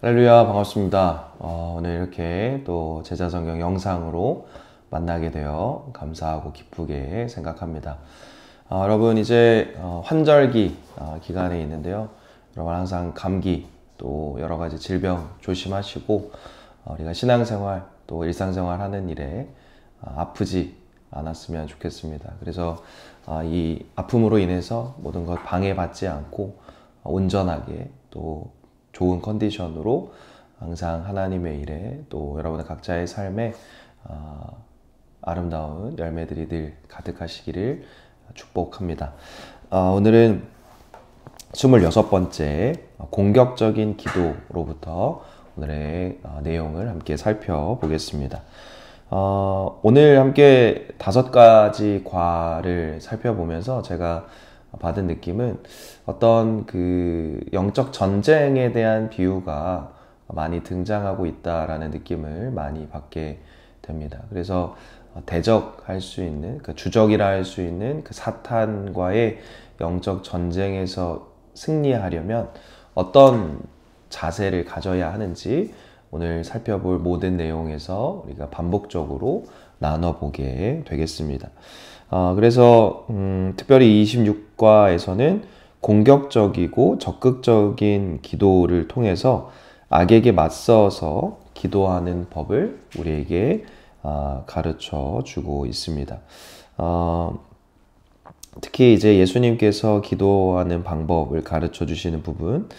할렐루야, 반갑습니다. 오늘 이렇게 또 제자성경 영상으로 만나게 되어 감사하고 기쁘게 생각합니다. 여러분 이제 환절기 기간에 있는데요. 여러분 항상 감기 또 여러 가지 질병 조심하시고 우리가 신앙생활 또 일상생활 하는 일에 아프지 않았으면 좋겠습니다. 그래서 이 아픔으로 인해서 모든 것 방해받지 않고 온전하게 또 좋은 컨디션으로 항상 하나님의 일에 또 여러분의 각자의 삶에 아름다운 열매들이 늘 가득하시기를 축복합니다. 오늘은 26번째 공격적인 기도로부터 오늘의 내용을 함께 살펴보겠습니다. 오늘 함께 5가지 과를 살펴보면서 제가 받은 느낌은 어떤 그 영적 전쟁에 대한 비유가 많이 등장하고 있다라는 느낌을 많이 받게 됩니다. 그래서 대적할 수 있는, 그 주적이라 할 수 있는 그 사탄과의 영적 전쟁에서 승리하려면 어떤 자세를 가져야 하는지 오늘 살펴볼 모든 내용에서 우리가 반복적으로 나눠보게 되겠습니다. 그래서 특별히 26과에서는 공격적이고 적극적인 기도를 통해서 악에게 맞서서 기도하는 법을 우리에게 가르쳐 주고 있습니다. 특히 이제 예수님께서 기도하는 방법을 가르쳐 주시는 부분,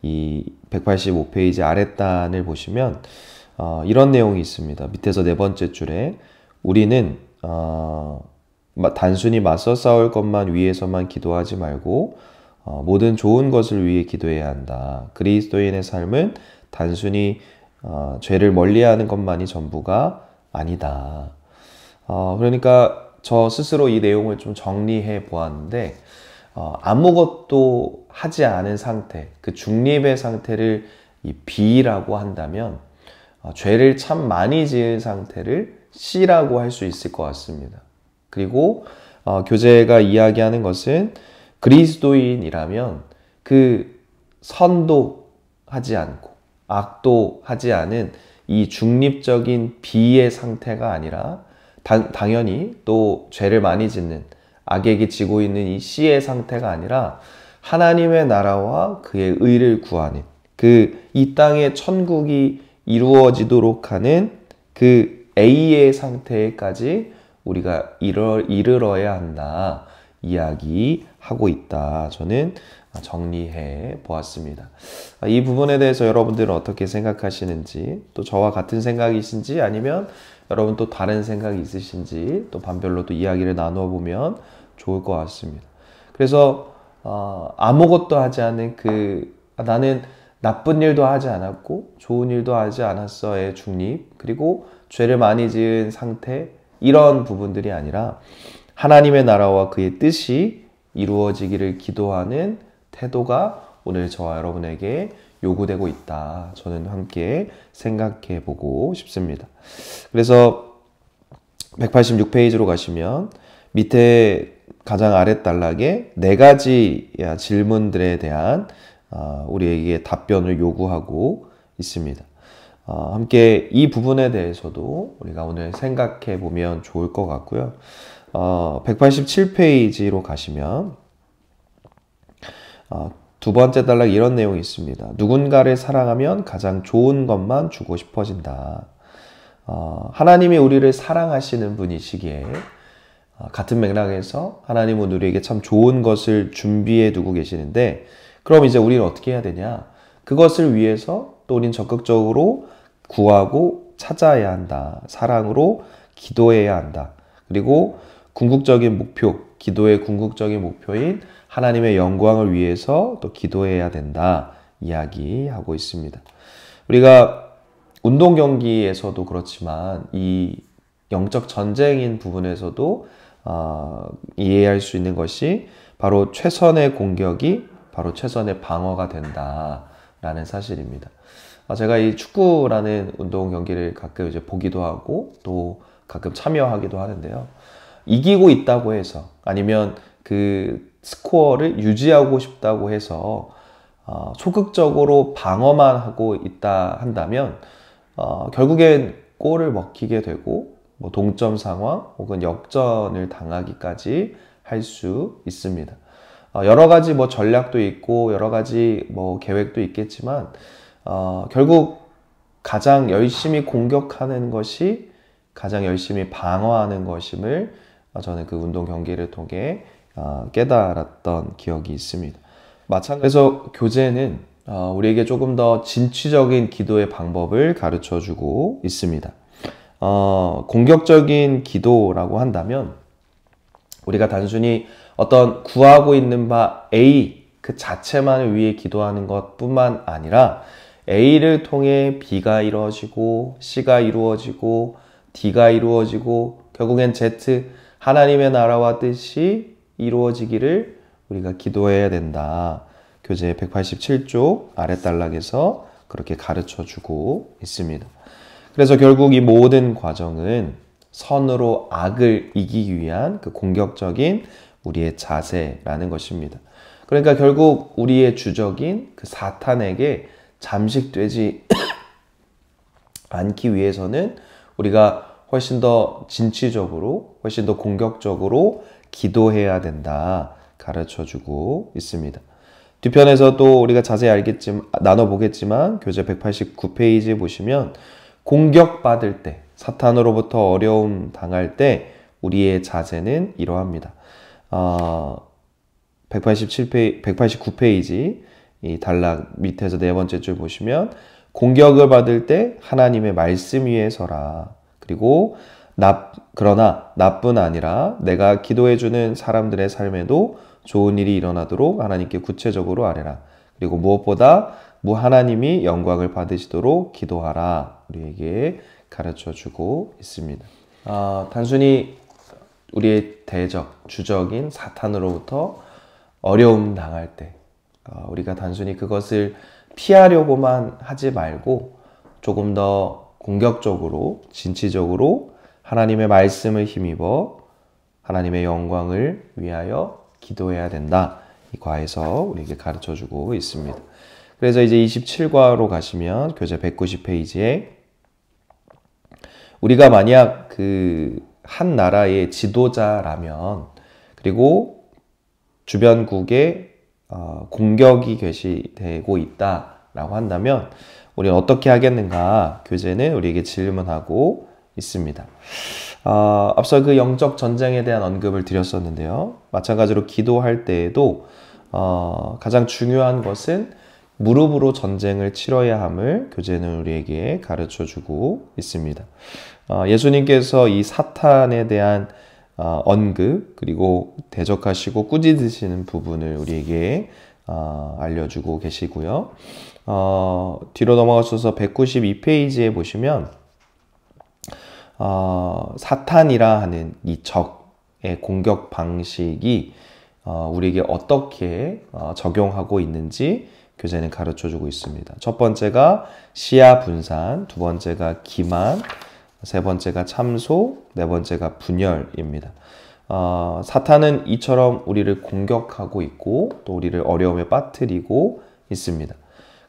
이 185페이지 아랫단을 보시면 이런 내용이 있습니다. 밑에서 4번째 줄에 우리는 단순히 맞서 싸울 것만 위해서만 기도하지 말고 모든 좋은 것을 위해 기도해야 한다. 그리스도인의 삶은 단순히 죄를 멀리하는 것만이 전부가 아니다. 그러니까 저 스스로 이 내용을 좀 정리해 보았는데 아무것도 하지 않은 상태, 그 중립의 상태를 이 B라고 한다면 죄를 참 많이 지은 상태를 C라고 할 수 있을 것 같습니다. 그리고 교재가 이야기하는 것은 그리스도인이라면 그 선도 하지 않고 악도 하지 않은 이 중립적인 B의 상태가 아니라 당연히 또 죄를 많이 짓는 악에게 지고 있는 이 C의 상태가 아니라 하나님의 나라와 그의 의를 구하는 이 땅의 천국이 이루어지도록 하는 그 A의 상태까지 우리가 이르러야 한다 이야기하고 있다. 저는 정리해 보았습니다. 이 부분에 대해서 여러분들은 어떻게 생각하시는지, 또 저와 같은 생각이신지 아니면 여러분 또 다른 생각이 있으신지 또 반별로 또 이야기를 나누어 보면 좋을 것 같습니다. 그래서 아무것도 하지 않은 나는 나쁜 일도 하지 않았고 좋은 일도 하지 않았어의 중립, 그리고 죄를 많이 지은 상태, 이런 부분들이 아니라 하나님의 나라와 그의 뜻이 이루어지기를 기도하는 태도가 오늘 저와 여러분에게 요구되고 있다. 저는 함께 생각해 보고 싶습니다. 그래서 186페이지로 가시면 밑에 가장 아랫단락에 4가지 질문들에 대한 우리에게 답변을 요구하고 있습니다. 함께 이 부분에 대해서도 우리가 오늘 생각해 보면 좋을 것 같고요. 187페이지로 가시면 2번째 단락 이런 내용이 있습니다. 누군가를 사랑하면 가장 좋은 것만 주고 싶어진다. 하나님이 우리를 사랑하시는 분이시기에 같은 맥락에서 하나님은 우리에게 참 좋은 것을 준비해 두고 계시는데, 그럼 이제 우리는 어떻게 해야 되냐? 그것을 위해서 또 우리는 적극적으로 구하고 찾아야 한다. 사랑으로 기도해야 한다. 그리고 궁극적인 목표, 기도의 궁극적인 목표인 하나님의 영광을 위해서 또 기도해야 된다. 이야기하고 있습니다. 우리가 운동 경기에서도 그렇지만 이 영적 전쟁인 부분에서도 이해할 수 있는 것이 바로 최선의 공격이 바로 최선의 방어가 된다라는 사실입니다. 제가 이 축구라는 운동 경기를 가끔 이제 보기도 하고 또 가끔 참여하기도 하는데요. 이기고 있다고 해서 아니면 그 스코어를 유지하고 싶다고 해서 소극적으로 방어만 하고 있다 한다면 결국엔 골을 먹히게 되고 뭐 동점 상황 혹은 역전을 당하기까지 할 수 있습니다. 여러 가지 뭐 전략도 있고 여러 가지 뭐 계획도 있겠지만 결국 가장 열심히 공격하는 것이 가장 열심히 방어하는 것임을 저는 그 운동 경기를 통해 깨달았던 기억이 있습니다. 마찬가지로 교재는 우리에게 조금 더 진취적인 기도의 방법을 가르쳐 주고 있습니다. 공격적인 기도라고 한다면 우리가 단순히 어떤 구하고 있는 바 A 그 자체만을 위해 기도하는 것뿐만 아니라 A를 통해 B가 이루어지고 C가 이루어지고 D가 이루어지고 결국엔 Z 하나님의 나라와 뜻이 이루어지기를 우리가 기도해야 된다. 교재 187쪽 아랫단락에서 그렇게 가르쳐 주고 있습니다. 그래서 결국 이 모든 과정은 선으로 악을 이기기 위한 그 공격적인 우리의 자세라는 것입니다. 그러니까 결국 우리의 주적인 그 사탄에게 잠식되지 않기 위해서는 우리가 훨씬 더 진취적으로, 훨씬 더 공격적으로 기도해야 된다 가르쳐주고 있습니다. 뒤편에서 또 우리가 자세히 나눠보겠지만 교재 189페이지에 보시면 공격받을 때, 사탄으로부터 어려움 당할 때 우리의 자세는 이러합니다. 189페이지 이 단락 밑에서 네 번째 줄 보시면 공격을 받을 때 하나님의 말씀 위에 서라. 그리고 그러나 나뿐 아니라 내가 기도해주는 사람들의 삶에도 좋은 일이 일어나도록 하나님께 구체적으로 아뢰라. 그리고 무엇보다 하나님이 영광을 받으시도록 기도하라. 우리에게 가르쳐주고 있습니다. 단순히 우리의 주적인 사탄으로부터 어려움 당할 때 우리가 단순히 그것을 피하려고만 하지 말고 조금 더 공격적으로 진취적으로 하나님의 말씀을 힘입어 하나님의 영광을 위하여 기도해야 된다. 이 과에서 우리에게 가르쳐주고 있습니다. 그래서 이제 27과로 가시면 교재 190페이지에 우리가 만약 그 한 나라의 지도자라면 그리고 주변국에 공격이 되고 있다라고 한다면 우리는 어떻게 하겠는가? 교재는 우리에게 질문하고 있습니다. 앞서 그 영적 전쟁에 대한 언급을 드렸었는데요. 마찬가지로 기도할 때에도 가장 중요한 것은 무릎으로 전쟁을 치러야 함을 교재는 우리에게 가르쳐주고 있습니다. 예수님께서 이 사탄에 대한 언급 그리고 대적하시고 꾸짖으시는 부분을 우리에게 알려주고 계시고요. 뒤로 넘어가셔서 192페이지에 보시면 사탄이라 하는 이 적의 공격 방식이 우리에게 어떻게 적용하고 있는지 교재는 가르쳐주고 있습니다. 첫 번째가 시야 분산, 두 번째가 기만, 세 번째가 참소, 네 번째가 분열입니다. 사탄은 이처럼 우리를 공격하고 있고 또 우리를 어려움에 빠뜨리고 있습니다.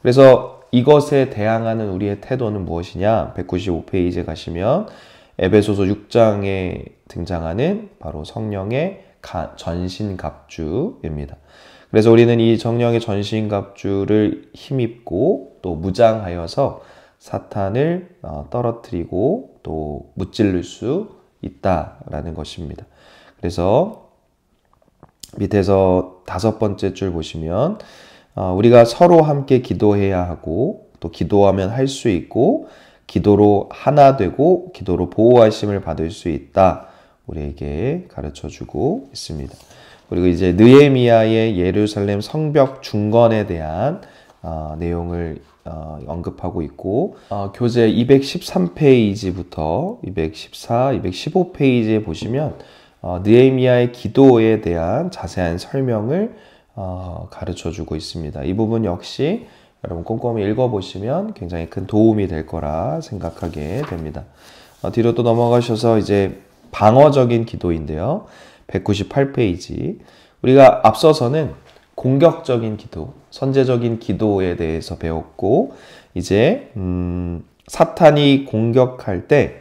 그래서 이것에 대항하는 우리의 태도는 무엇이냐? 195페이지에 가시면 에베소서 6장에 등장하는 바로 성령의 전신갑주입니다. 그래서 우리는 이 성령의 전신갑주를 힘입고 또 무장하여서 사탄을 떨어뜨리고 또 무찌를 수 있다라는 것입니다. 그래서 밑에서 다섯 번째 줄 보시면 우리가 서로 함께 기도해야 하고 또 기도하면 할 수 있고 기도로 하나 되고 기도로 보호하심을 받을 수 있다. 우리에게 가르쳐주고 있습니다. 그리고 이제 느헤미야의 예루살렘 성벽 중건에 대한 내용을 언급하고 있고 교재 213페이지부터 214, 215페이지에 보시면 느헤미야의 기도에 대한 자세한 설명을 가르쳐주고 있습니다. 이 부분 역시 여러분 꼼꼼히 읽어보시면 굉장히 큰 도움이 될 거라 생각하게 됩니다. 뒤로 또 넘어가셔서 이제 방어적인 기도인데요. 198페이지. 우리가 앞서서는 공격적인 기도, 선제적인 기도에 대해서 배웠고, 이제 사탄이 공격할 때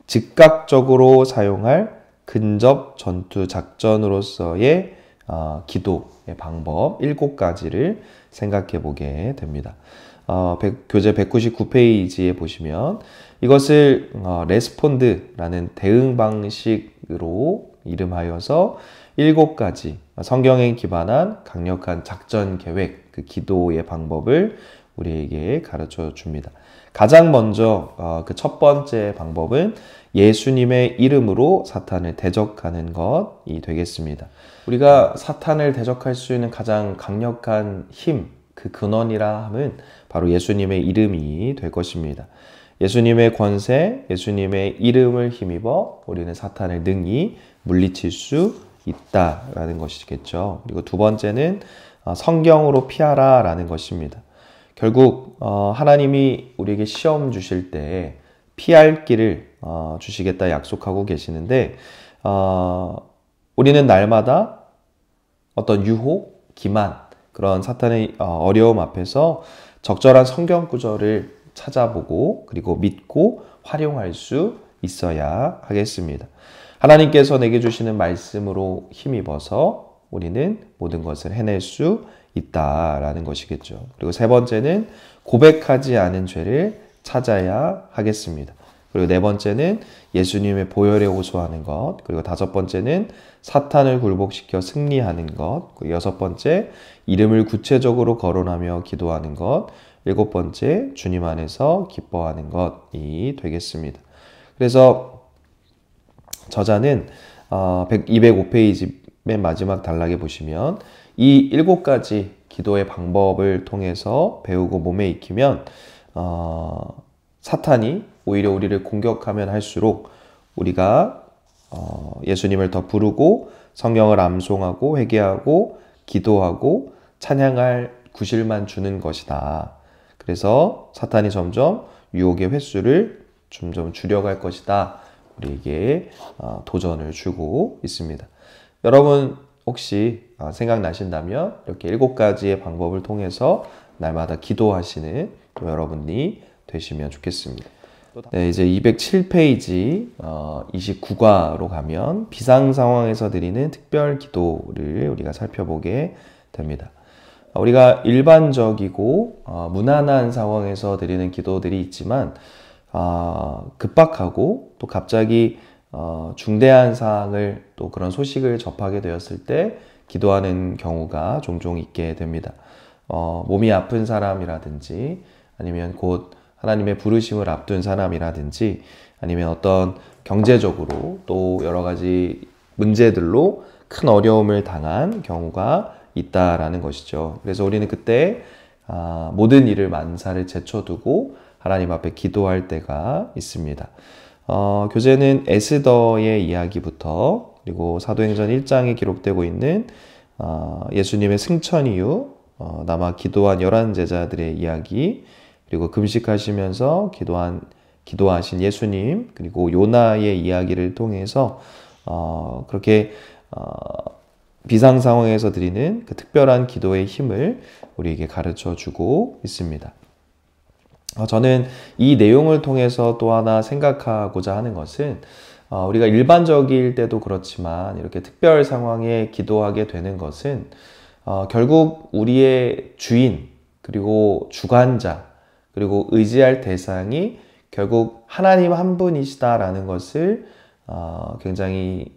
즉각적으로 사용할 근접 전투 작전으로서의 기도의 방법 7가지를 생각해 보게 됩니다. 교재 199페이지에 보시면 이것을 레스폰드라는 대응 방식으로 이름하여서 7가지 성경에 기반한 강력한 작전 계획, 그 기도의 방법을 우리에게 가르쳐 줍니다. 가장 먼저 그 첫 번째 방법은 예수님의 이름으로 사탄을 대적하는 것이 되겠습니다. 우리가 사탄을 대적할 수 있는 가장 강력한 힘, 그 근원이라 함은 바로 예수님의 이름이 될 것입니다. 예수님의 권세, 예수님의 이름을 힘입어 우리는 사탄을 능히 물리칠 수 있다라는 것이겠죠. 그리고 두 번째는 성경으로 피하라라는 것입니다. 결국 하나님이 우리에게 시험 주실 때 피할 길을 주시겠다 약속하고 계시는데 우리는 날마다 어떤 유혹, 기만, 그런 사탄의 어려움 앞에서 적절한 성경 구절을 찾아보고 그리고 믿고 활용할 수 있어야 하겠습니다. 하나님께서 내게 주시는 말씀으로 힘입어서 우리는 모든 것을 해낼 수 있다라는 것이겠죠. 그리고 세 번째는 고백하지 않은 죄를 찾아야 하겠습니다. 그리고 네 번째는 예수님의 보혈에 호소하는 것. 그리고 다섯 번째는 사탄을 굴복시켜 승리하는 것. 그리고 여섯 번째, 이름을 구체적으로 거론하며 기도하는 것. 일곱 번째, 주님 안에서 기뻐하는 것이 되겠습니다. 그래서 저자는 205페이지 맨 마지막 단락에 보시면 이 7가지 기도의 방법을 통해서 배우고 몸에 익히면 사탄이 오히려 우리를 공격하면 할수록 우리가 예수님을 더 부르고 성경을 암송하고 회개하고 기도하고 찬양할 구실만 주는 것이다. 그래서 사탄이 점점 유혹의 횟수를 점점 줄여갈 것이다. 우리에게 도전을 주고 있습니다. 여러분 혹시 생각나신다면 이렇게 7가지의 방법을 통해서 날마다 기도하시는 여러분이 되시면 좋겠습니다. 네, 이제 207페이지 29과로 가면 비상 상황에서 드리는 특별 기도를 우리가 살펴보게 됩니다. 우리가 일반적이고 무난한 상황에서 드리는 기도들이 있지만 급박하고 또 갑자기 중대한 사항을 또 그런 소식을 접하게 되었을 때 기도하는 경우가 종종 있게 됩니다. 몸이 아픈 사람이라든지 아니면 곧 하나님의 부르심을 앞둔 사람이라든지 아니면 어떤 경제적으로 또 여러 가지 문제들로 큰 어려움을 당한 경우가 있다라는 것이죠. 그래서 우리는 그때 모든 일을 만사를 제쳐두고 하나님 앞에 기도할 때가 있습니다. 교재는 에스더의 이야기부터 그리고 사도행전 1장에 기록되고 있는 예수님의 승천 이후 남아 기도한 11 제자들의 이야기 그리고 금식하시면서 기도하신 예수님 그리고 요나의 이야기를 통해서 그렇게 비상 상황에서 드리는 그 특별한 기도의 힘을 우리에게 가르쳐 주고 있습니다. 저는 이 내용을 통해서 또 하나 생각하고자 하는 것은 우리가 일반적일 때도 그렇지만 이렇게 특별 상황에 기도하게 되는 것은 결국 우리의 주인 그리고 주관자 그리고 의지할 대상이 결국 하나님 한 분이시다라는 것을 굉장히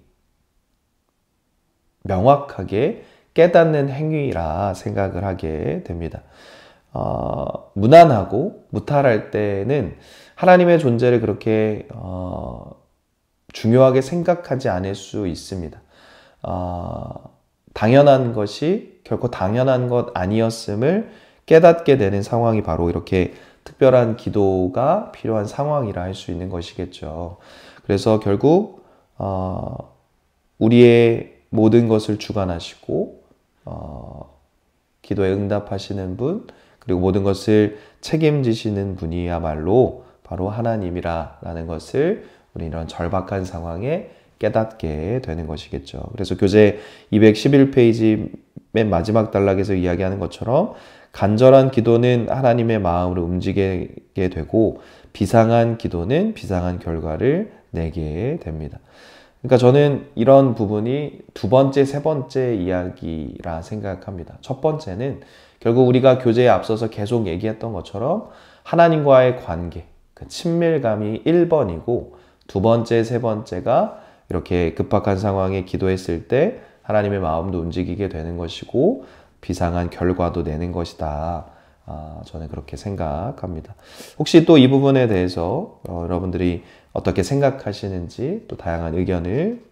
명확하게 깨닫는 행위라 생각을 하게 됩니다. 무난하고 무탈할 때는 하나님의 존재를 그렇게 중요하게 생각하지 않을 수 있습니다. 당연한 것이 결코 당연한 것 아니었음을 깨닫게 되는 상황이 바로 이렇게 특별한 기도가 필요한 상황이라 할 수 있는 것이겠죠. 그래서 결국 우리의 모든 것을 주관하시고 기도에 응답하시는 분 그리고 모든 것을 책임지시는 분이야말로 바로 하나님이라는 것을 우리 이런 절박한 상황에 깨닫게 되는 것이겠죠. 그래서 교재 211페이지 맨 마지막 단락에서 이야기하는 것처럼 간절한 기도는 하나님의 마음으로 움직이게 되고 비상한 기도는 비상한 결과를 내게 됩니다. 그러니까 저는 이런 부분이 두 번째, 세 번째 이야기라 생각합니다. 첫 번째는 결국 우리가 교재에 앞서서 계속 얘기했던 것처럼 하나님과의 관계, 그 친밀감이 1번이고 두 번째, 세 번째가 이렇게 급박한 상황에 기도했을 때 하나님의 마음도 움직이게 되는 것이고 비상한 결과도 내는 것이다. 저는 그렇게 생각합니다. 혹시 또 이 부분에 대해서 여러분들이 어떻게 생각하시는지 또 다양한 의견을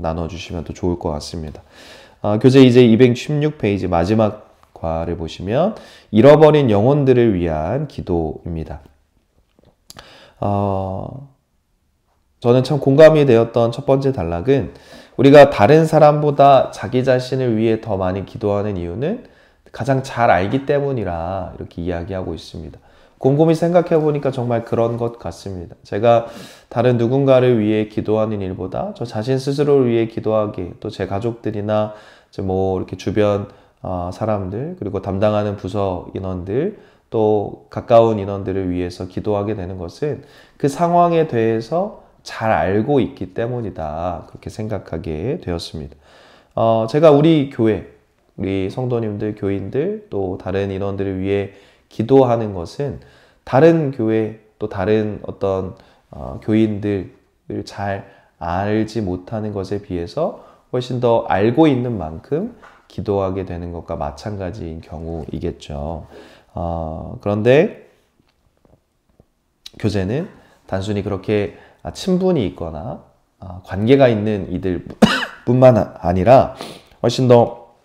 나눠주시면 또 좋을 것 같습니다. 교재 이제 216페이지 마지막 과를 보시면 잃어버린 영혼들을 위한 기도입니다. 저는 참 공감이 되었던 첫 번째 단락은 우리가 다른 사람보다 자기 자신을 위해 더 많이 기도하는 이유는 가장 잘 알기 때문이라 이렇게 이야기하고 있습니다. 곰곰이 생각해 보니까 정말 그런 것 같습니다. 제가 다른 누군가를 위해 기도하는 일보다 저 자신 스스로를 위해 기도하기, 또 제 가족들이나 뭐 이렇게 주변 사람들, 그리고 담당하는 부서 인원들, 또 가까운 인원들을 위해서 기도하게 되는 것은 그 상황에 대해서 잘 알고 있기 때문이다. 그렇게 생각하게 되었습니다. 제가 우리 교회, 우리 성도님들, 교인들, 또 다른 인원들을 위해 기도하는 것은 다른 교회, 또 다른 어떤 교인들을 잘 알지 못하는 것에 비해서 훨씬 더 알고 있는 만큼 기도하게 되는 것과 마찬가지인 경우이겠죠. 그런데 교재는 단순히 그렇게 친분이 있거나 관계가 있는 이들 뿐만 아니라 훨씬 더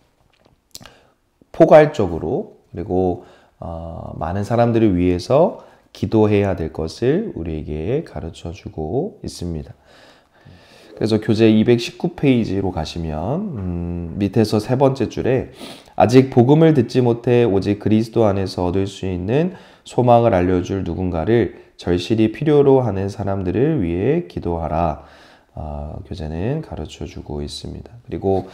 포괄적으로 그리고 많은 사람들을 위해서 기도해야 될 것을 우리에게 가르쳐주고 있습니다. 그래서 교재 219페이지로 가시면 밑에서 세 번째 줄에 아직 복음을 듣지 못해 오직 그리스도 안에서 얻을 수 있는 소망을 알려줄 누군가를 절실히 필요로 하는 사람들을 위해 기도하라. 교재는 가르쳐주고 있습니다. 그리고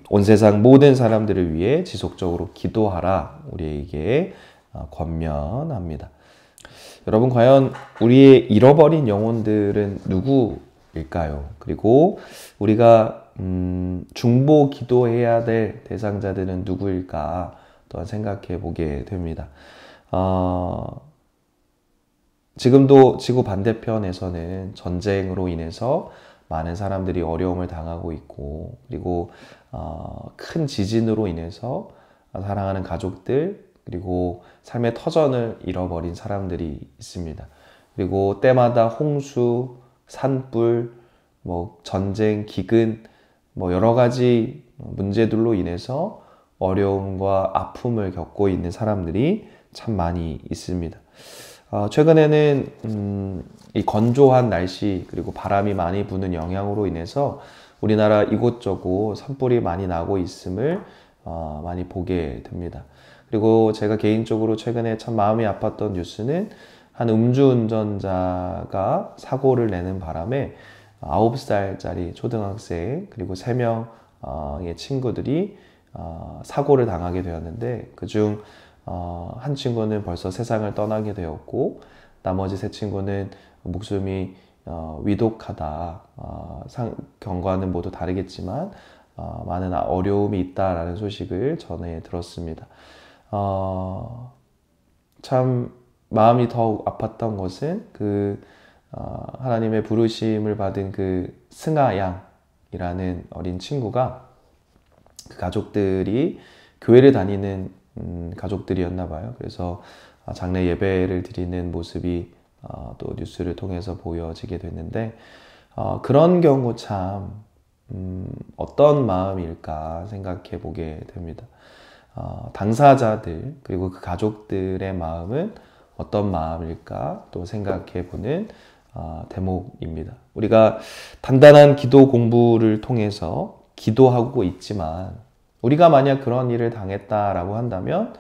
온 세상 모든 사람들을 위해 지속적으로 기도하라. 우리에게 권면합니다. 여러분, 과연 우리의 잃어버린 영혼들은 누구일까요? 그리고 우리가 중보 기도해야 될 대상자들은 누구일까 또한 생각해 보게 됩니다. 지금도 지구 반대편에서는 전쟁으로 인해서 많은 사람들이 어려움을 당하고 있고, 그리고 큰 지진으로 인해서 사랑하는 가족들, 그리고 삶의 터전을 잃어버린 사람들이 있습니다. 그리고 때마다 홍수, 산불, 뭐 전쟁, 기근, 뭐 여러 가지 문제들로 인해서 어려움과 아픔을 겪고 있는 사람들이 참 많이 있습니다. 최근에는 이 건조한 날씨 그리고 바람이 많이 부는 영향으로 인해서 우리나라 이곳저곳 산불이 많이 나고 있음을 많이 보게 됩니다. 그리고 제가 개인적으로 최근에 참 마음이 아팠던 뉴스는 한 음주운전자가 사고를 내는 바람에 9살짜리 초등학생 그리고 3명의 친구들이 사고를 당하게 되었는데, 그중 한 친구는 벌써 세상을 떠나게 되었고 나머지 3친구는 목숨이 위독하다. 경과는 모두 다르겠지만 많은 어려움이 있다라는 소식을 전해 들었습니다. 참 마음이 더욱 아팠던 것은 하나님의 부르심을 받은 그 승아 양이라는 어린 친구가 그 가족들이 교회를 다니는 가족들이었나 봐요. 그래서 장례 예배를 드리는 모습이 또 뉴스를 통해서 보여지게 됐는데, 그런 경우 참 어떤 마음일까 생각해 보게 됩니다. 당사자들 그리고 그 가족들의 마음은 어떤 마음일까 또 생각해 보는 대목입니다. 우리가 단단한 기도 공부를 통해서 기도하고 있지만 우리가 만약 그런 일을 당했다라고 한다면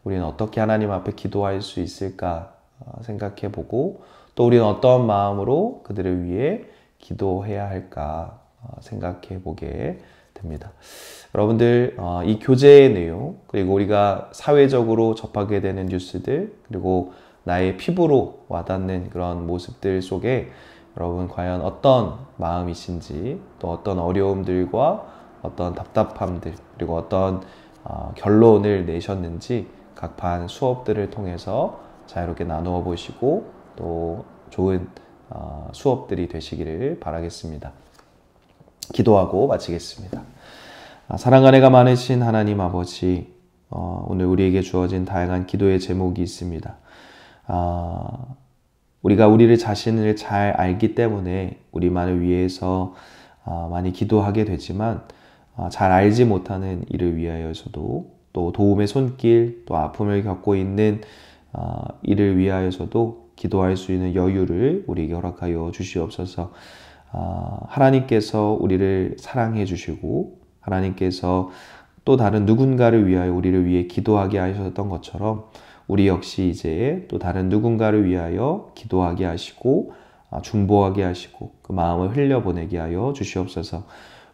우리는 어떻게 하나님 앞에 기도할 수 있을까 생각해 보고, 또 우리는 어떤 마음으로 그들을 위해 기도해야 할까 생각해 보게 됩니다. 여러분들 이 교재의 내용, 그리고 우리가 사회적으로 접하게 되는 뉴스들, 그리고 나의 피부로 와닿는 그런 모습들 속에 여러분 과연 어떤 마음이신지, 또 어떤 어려움들과 어떤 답답함들, 그리고 어떤 결론을 내셨는지 각 반 수업들을 통해서 자유롭게 나누어 보시고 또 좋은 수업들이 되시기를 바라겠습니다. 기도하고 마치겠습니다. 사랑과 은혜가 많으신 하나님 아버지, 오늘 우리에게 주어진 다양한 기도의 제목이 있습니다. 우리가 우리를 자신을 잘 알기 때문에 우리만을 위해서 많이 기도하게 되지만 잘 알지 못하는 이를 위하여서도, 또 도움의 손길, 또 아픔을 겪고 있는 이를 위하여서도 기도할 수 있는 여유를 우리에게 허락하여 주시옵소서. 하나님께서 우리를 사랑해 주시고 하나님께서 또 다른 누군가를 위하여 우리를 위해 기도하게 하셨던 것처럼 우리 역시 이제 또 다른 누군가를 위하여 기도하게 하시고 중보하게 하시고 그 마음을 흘려보내게 하여 주시옵소서.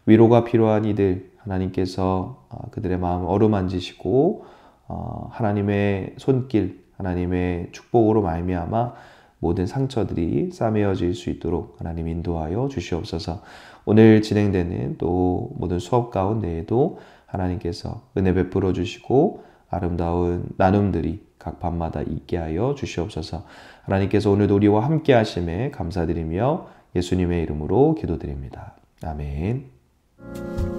위로가 필요한 이들 하나님께서 그들의 마음을 어루만지시고 하나님의 손길, 하나님의 축복으로 말미암아 모든 상처들이 싸매어질 수 있도록 하나님 인도하여 주시옵소서. 오늘 진행되는 또 모든 수업 가운데에도 하나님께서 은혜 베풀어 주시고 아름다운 나눔들이 각 반마다 있게 하여 주시옵소서. 하나님께서 오늘도 우리와 함께 하심에 감사드리며 예수님의 이름으로 기도드립니다. 아멘.